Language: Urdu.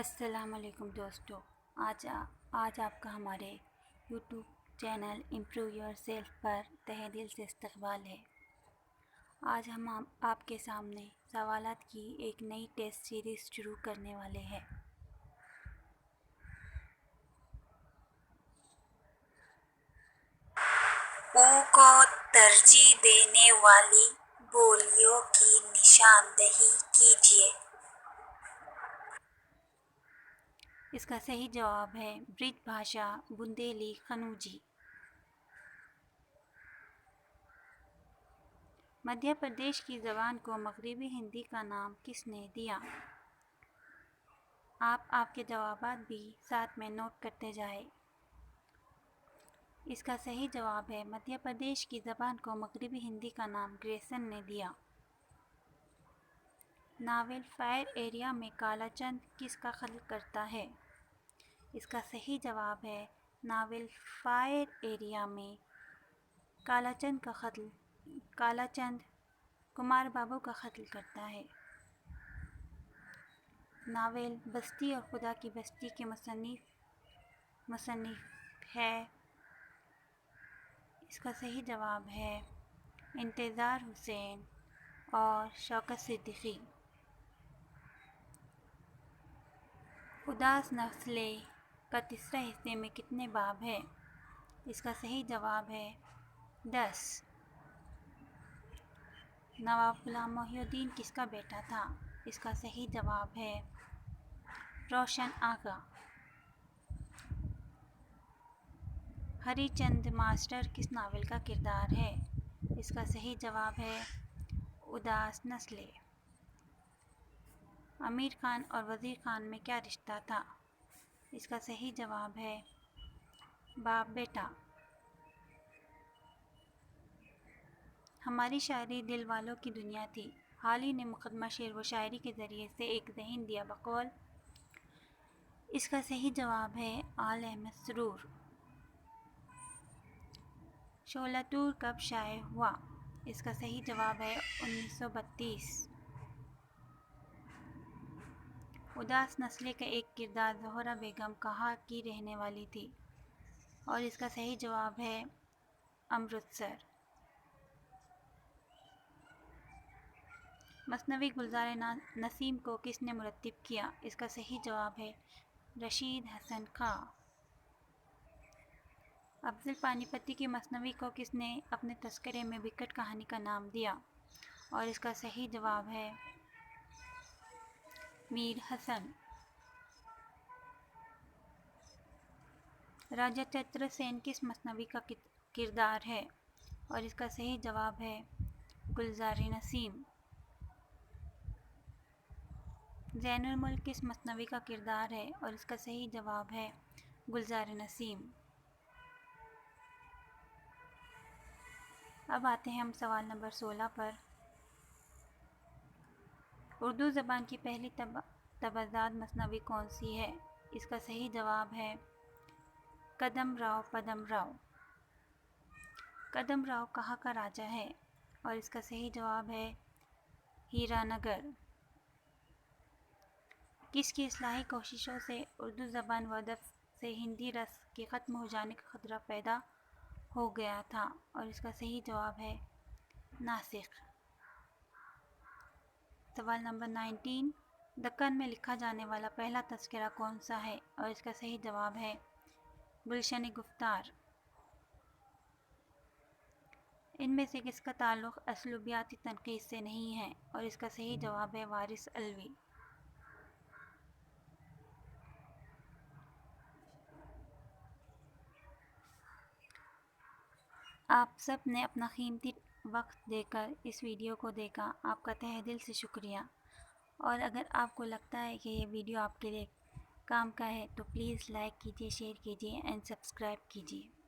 السلام علیکم دوستو، آج آپ کا ہمارے YouTube channel improve yourself پر تہہ دل سے استقبال ہے۔ آج ہم آپ کے سامنے سوالات کی ایک نئی ٹیسٹ سیریز شروع کرنے والے ہیں۔ او کو ترجیح دینے والی بولیوں کی نشاندہی کیجیے۔ اس کا صحیح جواب ہے برج بھاشا بندیلی خنوجی۔ مدھیہ پردیش کی زبان کو مغربی ہندی کا نام کس نے دیا؟ آپ کے جوابات بھی ساتھ میں نوٹ کرتے جائیں۔ اس کا صحیح جواب ہے مدھیہ پردیش کی زبان کو مغربی ہندی کا نام گریسن نے دیا۔ ناول فائر ایریا میں کالا چند کس کا قتل کرتا ہے؟ اس کا صحیح جواب ہے ناول فائر ایریا میں کالا چند کمار بابو کا قتل کرتا ہے۔ ناول بستی اور خدا کی بستی کے مصنف ہے۔ اس کا صحیح جواب ہے انتظار حسین اور شوکت صدیقی۔ اداس نسلیں کا تیسرے حصے میں کتنے باب ہیں؟ اس کا صحیح جواب ہے 10۔ نواب غلام محی الدین کس کا بیٹا تھا؟ اس کا صحیح جواب ہے روشن آغا۔ ہری چند ماسٹر کس ناول کا کردار ہے؟ اس کا صحیح جواب ہے اداس نسلیں۔ امیر خان اور وزیر خان میں کیا رشتہ تھا؟ اس کا صحیح جواب ہے باپ بیٹا۔ ہماری شاعری دل والوں کی دنیا تھی۔ حال ہی نے مقدمہ شعر و شاعری کے ذریعے سے ایک ذہن دیا بقول۔ اس کا صحیح جواب ہے آل احمد سرور۔ شعلہ طور کب شائع ہوا؟ اس کا صحیح جواب ہے 1932۔ اداس نسلیں کا ایک کردار زہرہ بیگم کہاں کی رہنے والی تھی؟ اور اس کا صحیح جواب ہے امرتسر۔ مثنوی گلزار نسیم کو کس نے مرتب کیا؟ اس کا صحیح جواب ہے رشید حسن خاں۔ افضل پانی پتی کی مثنوی کو کس نے اپنے تذکرے میں بکٹ کہانی کا نام دیا؟ اور اس کا صحیح جواب ہے میر حسن۔ راجہ چتر سین کس مثنوی کا کردار ہے؟ اور اس کا صحیح جواب ہے گلزار نسیم۔ زین الملک کس مثنوی کا کردار ہے؟ اور اس کا صحیح جواب ہے گلزار نسیم۔ اب آتے ہیں ہم سوال نمبر 16 پر۔ اردو زبان کی پہلی تبعزاد مثنوی کون سی ہے؟ اس کا صحیح جواب ہے کدم راؤ پدم راؤ۔ کدم راؤ کہاں کا راجا ہے؟ اور اس کا صحیح جواب ہے ہیرا نگر۔ کس کی اصلاحی کوششوں سے اردو زبان و ادب سے ہندی رس کے ختم ہو جانے کا خطرہ پیدا ہو گیا تھا؟ اور اس کا صحیح جواب ہے ناسخ۔ سوال نمبر 19، دکن میں لکھا جانے والا پہلا تذکرہ کون سا ہے؟ اور اس کا صحیح جواب ہے گلشن گفتار۔ ان میں سے کس کا تعلق اسلوبیاتی تنقید سے نہیں ہے؟ اور اس کا صحیح جواب ہے وارث علوی۔ آپ سب نے اپنا قیمتی وقت دے کر اس ویڈیو کو دیکھا، آپ کا تہہ دل سے شکریہ۔ اور اگر آپ کو لگتا ہے کہ یہ ویڈیو آپ کے لیے کام کا ہے تو پلیز لائک کیجیے، شیئر کیجیے اینڈ سبسکرائب کیجیے۔